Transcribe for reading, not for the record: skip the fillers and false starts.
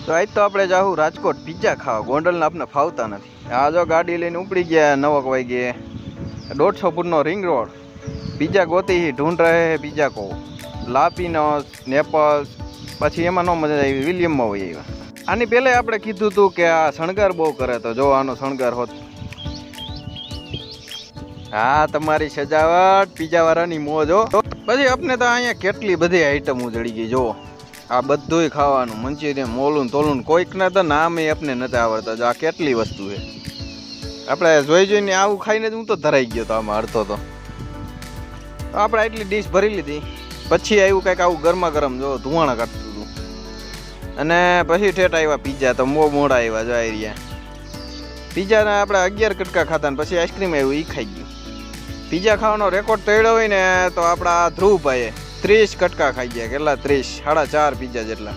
તો આજ તો આપણે જાહું રાજકોટ પિઝા ખાવા. ગોંડલના આપણે ફાવતા નથી. આ જો ગાડી લઈને ઉપડી ગયા 9 વાગે. 150 ફૂટનો રિંગ રોડ. પિઝા ગોતી ઢૂંઢ રહે હે પિઝા કો. લાપીનોસ, નેપલ્સ, પછી એમાં નો મજા આવી, વિલિયમમાં હોય આવ્યા. આની પહેલાં આપણે કીધું હતું કે આ શણગાર બહુ કરે, તો જો આનો શણગાર હોત. હા, તમારી સજાવટ પિઝાવાળાની મોજ હો. પછી આપણે તો અહીંયા કેટલી બધી આઈટમો જડી ગઈ. જો આ બધુંય ખાવાનું, મંચુરિયન, મોલું તોલું, કોઈકને તો નામ એ આપણે નથી આવડતા. જો આ કેટલી વસ્તુ છે. આપણે જોઈને આવું ખાઈને જ હું તો ધરાઈ ગયો તો આમાં અડધો તો. આપણે આટલી ડીશ ભરી લીધી. પછી આવ્યું કંઈક આવું ગરમા ગરમ, જો ધુવાણા કાઢતું હતું. અને પછી ઠેઠ આવ્યા પિઝા, તો મોડા આવ્યા જો આ રહ્યા. પિઝાના આપણે 11 કટકા ખાતા ને પછી આઈસ્ક્રીમ આવ્યું, એ ખાઈ ગયું. પિઝા ખાવાનો રેકોર્ડ તોડ્યો હોય ને તો આપણા ધ્રુવભાઈએ 30 કટકા ખાઈ ગયા. કેટલા? 30, 4.5 પિઝા જેટલા.